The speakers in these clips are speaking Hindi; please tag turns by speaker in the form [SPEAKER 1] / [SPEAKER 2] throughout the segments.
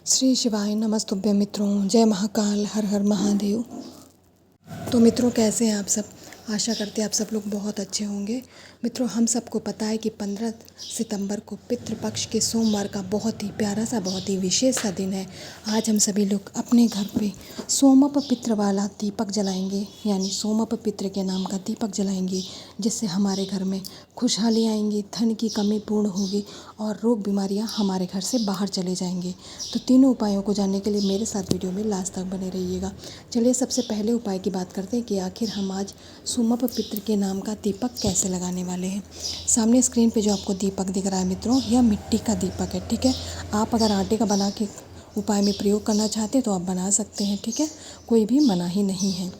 [SPEAKER 1] श्री शिवाय नमस्तुभ्यं मित्रों। जय महाकाल, हर हर महादेव। तो मित्रों, कैसे हैं आप सब? आशा करते हैं आप सब लोग बहुत अच्छे होंगे। मित्रों, हम सबको पता है कि 15 सितंबर को पितृपक्ष के सोमवार का बहुत ही प्यारा सा, बहुत ही विशेष सा दिन है। आज हम सभी लोग अपने घर पे सोमप पित्र वाला दीपक जलाएंगे, यानी सोमप पित्र के नाम का दीपक जलाएंगे, जिससे हमारे घर में खुशहाली आएंगी, धन की कमी पूर्ण होगी और रोग बीमारियां हमारे घर से बाहर चले जाएंगे। तो तीनों उपायों को जानने के लिए मेरे साथ वीडियो में लास्ट तक बने रहिएगा। चलिए, सबसे पहले उपाय की बात करते हैं कि आखिर हम आज सोमप पित्र के नाम का दीपक कैसे लगाने वाले हैं। सामने स्क्रीन पे जो आपको दीपक दिख रहा है मित्रों, यह मिट्टी का दीपक है। ठीक है, आप अगर आटे का बना के उपाय में प्रयोग करना चाहते हैं तो आप बना सकते हैं। ठीक है, कोई भी मनाही नहीं है।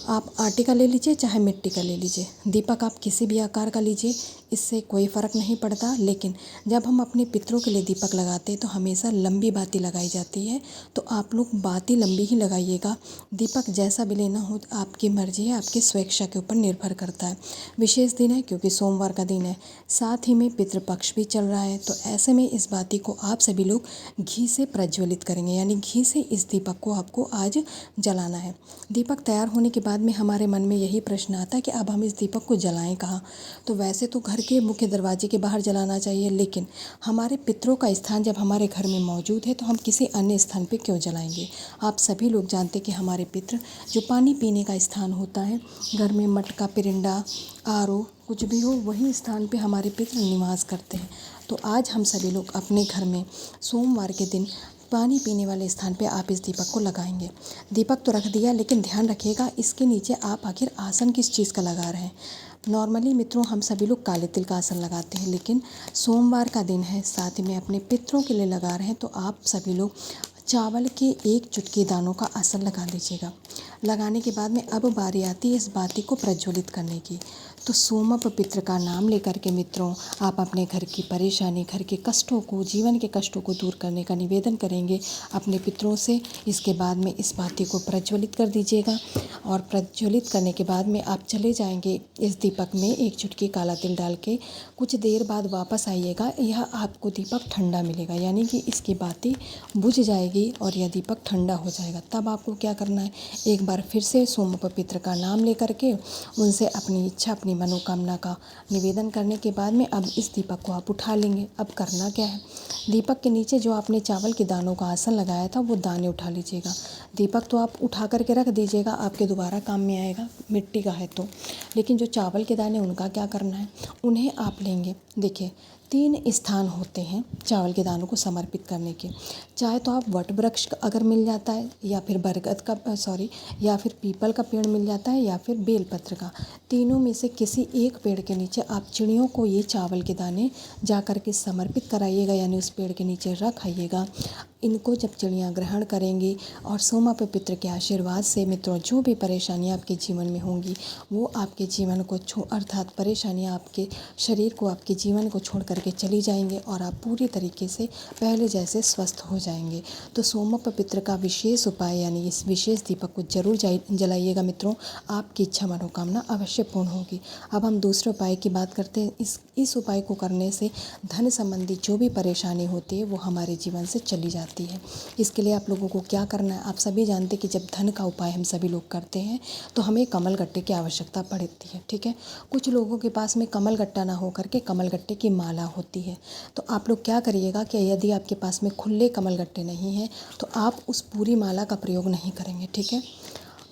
[SPEAKER 1] आप आटे का ले लीजिए चाहे मिट्टी का ले लीजिए, दीपक आप किसी भी आकार का लीजिए, इससे कोई फ़र्क नहीं पड़ता। लेकिन जब हम अपने पितरों के लिए दीपक लगाते हैं तो हमेशा लंबी बाती लगाई जाती है। तो आप लोग बाती लंबी ही लगाइएगा। दीपक जैसा भी लेना हो आपकी मर्ज़ी है, आपकी स्वेच्छा के ऊपर निर्भर करता है। विशेष दिन है क्योंकि सोमवार का दिन है, साथ ही में पितृपक्ष भी चल रहा है। तो ऐसे में इस बाती को आप सभी लोग घी से प्रज्वलित करेंगे, यानी घी से इस दीपक को आपको आज जलाना है। दीपक तैयार होने के बाद में हमारे मन में यही प्रश्न आता है कि अब हम इस दीपक को जलाएं कहाँ। तो वैसे तो घर के मुख्य दरवाजे के बाहर जलाना चाहिए, लेकिन हमारे पितरों का स्थान जब हमारे घर में मौजूद है तो हम किसी अन्य स्थान पे क्यों जलाएंगे। आप सभी लोग जानते हैं कि हमारे पितर जो पानी पीने का स्थान होता है, घर में मटका, पिरिंडा, आरो कुछ भी हो, वही स्थान पे हमारे पितर निवास करते हैं। तो आज हम सभी लोग अपने घर में सोमवार के दिन पानी पीने वाले स्थान पे आप इस दीपक को लगाएंगे। दीपक तो रख दिया, लेकिन ध्यान रखिएगा इसके नीचे आप आखिर आसन किस चीज़ का लगा रहे हैं। नॉर्मली मित्रों हम सभी लोग काले तिल का आसन लगाते हैं, लेकिन सोमवार का दिन है, साथ ही में अपने पितरों के लिए लगा रहे हैं, तो आप सभी लोग चावल के 1 चुटकी दानों का आसन लगा लीजिएगा। लगाने के बाद में अब बारी आती है इस बाती को प्रज्वलित करने की। तो सोमप पित्र का नाम लेकर के मित्रों आप अपने घर की परेशानी, घर के कष्टों को, जीवन के कष्टों को दूर करने का निवेदन करेंगे अपने पितरों से। इसके बाद में इस बाती को प्रज्वलित कर दीजिएगा और प्रज्वलित करने के बाद में आप चले जाएंगे इस दीपक में 1 चुटकी काला तिल डाल के। कुछ देर बाद वापस आइएगा, यह आपको दीपक ठंडा मिलेगा, यानी कि इसकी बाती बुझ जाएगी और यह दीपक ठंडा हो जाएगा। तब आपको क्या करना है, एक बार फिर से सोमप पित्र का नाम लेकर के उनसे अपनी इच्छा, अपनी मनोकामना का निवेदन करने के बाद में अब इस दीपक को आप उठा लेंगे। अब करना क्या है, दीपक के नीचे जो आपने चावल के दानों का आसन लगाया था वो दाने उठा लीजिएगा। दीपक तो आप उठा करके रख दीजिएगा, आपके दोबारा काम में आएगा, मिट्टी का है तो। लेकिन जो चावल के दाने, उनका क्या करना है, उन्हें आप लेंगे। देखिए, 3 स्थान होते हैं चावल के दानों को समर्पित करने के। चाहे तो आप वट वृक्ष अगर मिल जाता है, या फिर बरगद का या फिर पीपल का पेड़ मिल जाता है, या फिर बेलपत्र का, तीनों में से किसी एक पेड़ के नीचे आप चिड़ियों को ये चावल के दाने जा कर के समर्पित कराइएगा, यानी उस पेड़ के नीचे रख आइएगा। इनको जब चिड़ियाँ ग्रहण करेंगी और सोमप पित्र के आशीर्वाद से मित्रों जो भी परेशानियाँ आपके जीवन में होंगी वो आपके जीवन को अर्थात परेशानियाँ आपके शरीर को, आपके जीवन को छोड़ करके चली जाएंगे और आप पूरी तरीके से पहले जैसे स्वस्थ हो जाएंगे। तो सोमप पित्र का विशेष उपाय, यानी इस विशेष दीपक को जरूर जलाइएगा मित्रों, आपकी इच्छा मनोकामना अवश्य पूर्ण होगी। अब हम दूसरे उपाय की बात करते हैं। इस उपाय को करने से धन संबंधी जो भी परेशानी होती है वो हमारे जीवन से चली जाती है। इसके लिए आप लोगों को क्या करना है, आप सभी जानते हैं कि जब धन का उपाय हम सभी लोग करते हैं तो हमें कमल गट्टे की आवश्यकता पड़ती है। ठीक है, कुछ लोगों के पास में कमल गट्टा ना हो करके कमल गट्टे की माला होती है। तो आप लोग क्या करिएगा कि यदि आपके पास में खुले कमल गट्टे नहीं हैं तो आप उस पूरी माला का प्रयोग नहीं करेंगे। ठीक है,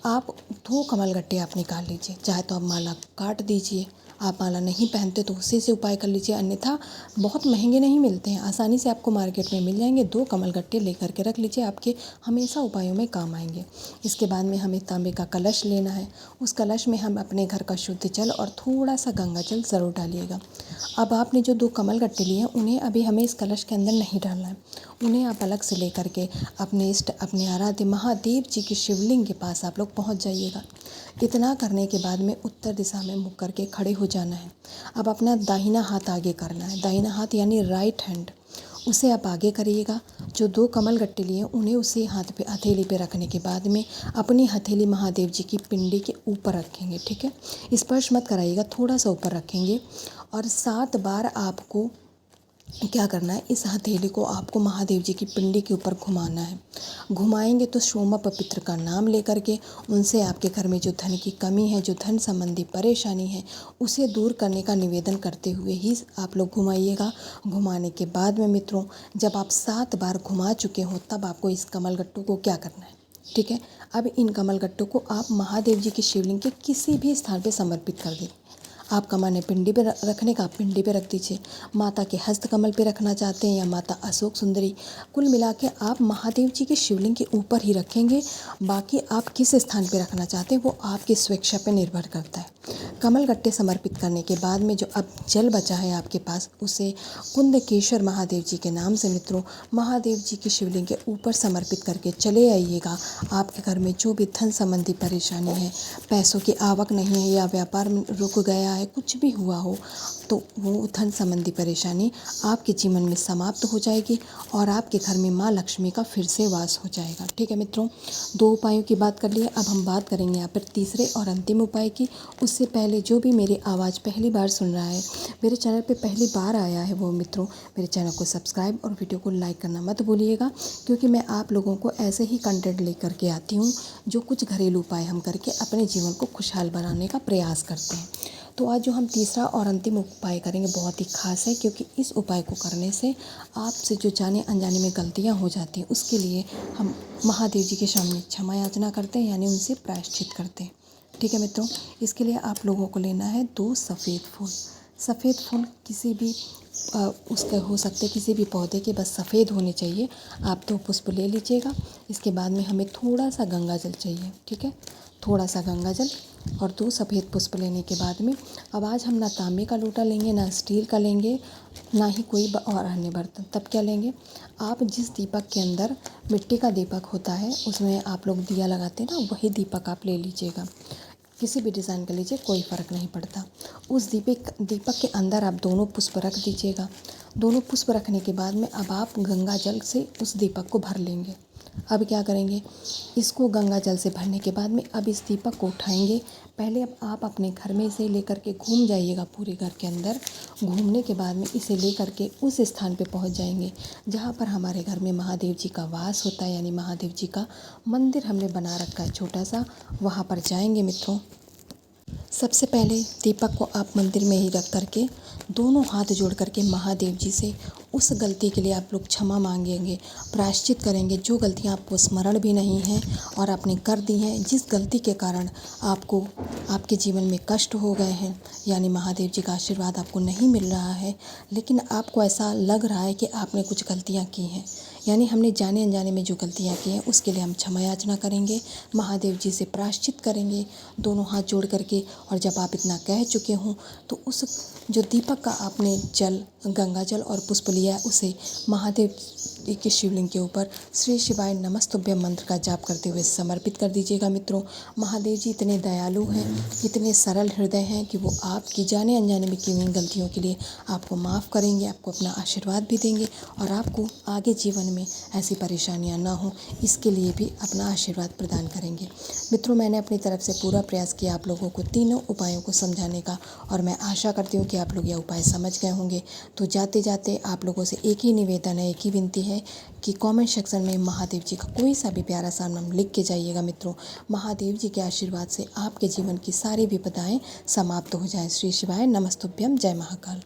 [SPEAKER 1] आप 2 कमल गट्टे आप निकाल लीजिए, चाहे तो आप माला काट दीजिए, आप माला नहीं पहनते तो उसी से उपाय कर लीजिए, अन्यथा बहुत महंगे नहीं मिलते हैं, आसानी से आपको मार्केट में मिल जाएंगे। 2 कमल गट्टे लेकर के रख लीजिए, आपके हमेशा उपायों में काम आएंगे। इसके बाद में हमें तांबे का कलश लेना है, उस कलश में हम अपने घर का शुद्ध जल और थोड़ा सा गंगा जल ज़रूर डालिएगा। अब आपने जो 2 कमल गट्टे लिए हैं उन्हें अभी हमें इस कलश के अंदर नहीं डालना है, उन्हें आप अलग से लेकर के अपने इष्ट, अपने आराध्य महादेव जी के शिवलिंग के पास आप लोग पहुंच जाइएगा। इतना करने के बाद में उत्तर दिशा में मुख करके खड़े हो जाना है। अब अपना दाहिना हाथ आगे करना है, दाहिना हाथ यानी राइट हैंड, उसे आप आगे करिएगा। जो 2 कमल गट्टे लिए उन्हें उसी हाथ पे, हथेली पे रखने के बाद में अपनी हथेली महादेव जी की पिंडी के ऊपर रखेंगे। ठीक है, स्पर्श मत कराइएगा, थोड़ा सा ऊपर रखेंगे और 7 बार आपको क्या करना है, इस हथेली को आपको महादेव जी की पिंडी के ऊपर घुमाना है। घुमाएंगे तो सोमा पवित्र का नाम लेकर के उनसे आपके घर में जो धन की कमी है, जो धन संबंधी परेशानी है, उसे दूर करने का निवेदन करते हुए ही आप लोग घुमाइएगा। घुमाने के बाद में मित्रों, जब आप 7 बार घुमा चुके हो तब आपको इस कमल गट्टू को क्या करना है, ठीक है। अब इन कमल गट्टू को आप महादेव जी के शिवलिंग के किसी भी स्थान पर समर्पित कर दें। आपका मन है पिंडी पे रखने का, आप पिंडी पे रख दीजिए। माता के हस्त कमल पे रखना चाहते हैं या माता अशोक सुंदरी, कुल मिला के आप महादेव जी के शिवलिंग के ऊपर ही रखेंगे। बाकी आप किस स्थान पे रखना चाहते हैं वो आपकी स्वेच्छा पे निर्भर करता है। कमल गट्टे समर्पित करने के बाद में जो अब जल बचा है आपके पास, उसे कुंदकेश्वर महादेव जी के नाम से मित्रों महादेव जी के शिवलिंग के ऊपर समर्पित करके चले आइएगा। आपके घर में जो भी धन संबंधी परेशानी है, पैसों की आवक नहीं है या व्यापार में रुक गया है, कुछ भी हुआ हो, तो वो धन संबंधी परेशानी आपके जीवन में समाप्त हो जाएगी और आपके घर में माँ लक्ष्मी का फिर से वास हो जाएगा। ठीक है मित्रों, 2 उपायों की बात कर लिए। अब हम बात करेंगे यहाँ पर तीसरे और अंतिम उपाय की। उससे पहले जो भी मेरी आवाज़ पहली बार सुन रहा है, मेरे चैनल पे पहली बार आया है, वो मित्रों मेरे चैनल को सब्सक्राइब और वीडियो को लाइक करना मत भूलिएगा, क्योंकि मैं आप लोगों को ऐसे ही कंटेंट लेकर के आती हूँ जो कुछ घरेलू उपाय हम करके अपने जीवन को खुशहाल बनाने का प्रयास करते हैं। तो आज जो हम तीसरा और अंतिम उपाय करेंगे बहुत ही खास है, क्योंकि इस उपाय को करने से आपसे जो जाने अनजाने में गलतियां हो जाती हैं, उसके लिए हम महादेव जी के सामने क्षमा याचना करते हैं, यानी उनसे प्रायश्चित करते हैं। ठीक है मित्रों, इसके लिए आप लोगों को लेना है 2 सफ़ेद फूल। सफ़ेद फूल किसी भी उसके हो सकते, किसी भी पौधे के, बस सफ़ेद होने चाहिए। आप 2 पुष्प ले लीजिएगा। इसके बाद में हमें थोड़ा सा गंगा जल चाहिए, ठीक है, थोड़ा सा गंगा जल और 2 सफ़ेद पुष्प लेने के बाद में अब आज हम ना तांबे का लोटा लेंगे, ना स्टील का लेंगे, ना ही कोई और अन्य बर्तन। तब क्या लेंगे, आप जिस दीपक के अंदर मिट्टी का दीपक होता है, उसमें आप लोग दिया लगाते हैं ना, वही दीपक आप ले लीजिएगा। किसी भी डिज़ाइन का लीजिए, कोई फ़र्क नहीं पड़ता। उस दीपक के अंदर आप दोनों पुष्प रख दीजिएगा। दोनों पुष्प रखने के बाद में अब आप गंगा जल से उस दीपक को भर लेंगे। अब क्या करेंगे, इसको गंगा जल से भरने के बाद में अब इस दीपक को उठाएंगे। पहले अब आप अपने घर में इसे लेकर के घूम जाइएगा पूरे घर के अंदर। घूमने के बाद में इसे लेकर के उस स्थान पे पहुंच जाएंगे जहाँ पर हमारे घर में महादेव जी का वास होता है, यानी महादेव जी का मंदिर हमने बना रखा है छोटा सा, वहाँ पर जाएंगे मित्रों। सबसे पहले दीपक को आप मंदिर में ही रख करके दोनों हाथ जोड़ करके महादेव जी से उस गलती के लिए आप लोग क्षमा मांगेंगे, प्रायश्चित करेंगे। जो गलतियां आपको स्मरण भी नहीं हैं और आपने कर दी हैं, जिस गलती के कारण आपको आपके जीवन में कष्ट हो गए हैं, यानी महादेव जी का आशीर्वाद आपको नहीं मिल रहा है, लेकिन आपको ऐसा लग रहा है कि आपने कुछ गलतियाँ की हैं, यानी हमने जाने अनजाने में जो गलतियाँ की हैं उसके लिए हम क्षमा याचना करेंगे, महादेव जी से प्रायश्चित करेंगे दोनों हाथ जोड़ करके। और जब आप इतना कह चुके हों तो उस जो दीपक का आपने जल, गंगा जल और पुष्प लिया है, उसे महादेव के शिवलिंग के ऊपर श्री शिवाय नमस्तुभ्यम मंत्र का जाप करते हुए समर्पित कर दीजिएगा। मित्रों, महादेव जी इतने दयालु हैं, इतने सरल हृदय हैं कि वो आपकी जाने अनजाने में की हुई गलतियों के लिए आपको माफ़ करेंगे, आपको अपना आशीर्वाद भी देंगे और आपको आगे जीवन में ऐसी परेशानियां ना हो, इसके लिए भी अपना आशीर्वाद प्रदान करेंगे। मित्रों, मैंने अपनी तरफ से पूरा प्रयास किया आप लोगों को तीनों उपायों को समझाने का, और मैं आशा करती हूँ कि आप लोग यह उपाय समझ गए होंगे। तो जाते जाते आप लोगों से एक ही निवेदन है, एक ही विनती है कि कमेंट सेक्शन में महादेव जी का कोई सा भी प्यारा सा नाम लिख के जाइएगा। मित्रों, महादेव जी के आशीर्वाद से आपके जीवन की सारी विपदाएं समाप्त हो जाएं। श्री शिवाय नमस्तुभ्यम। जय महाकाल।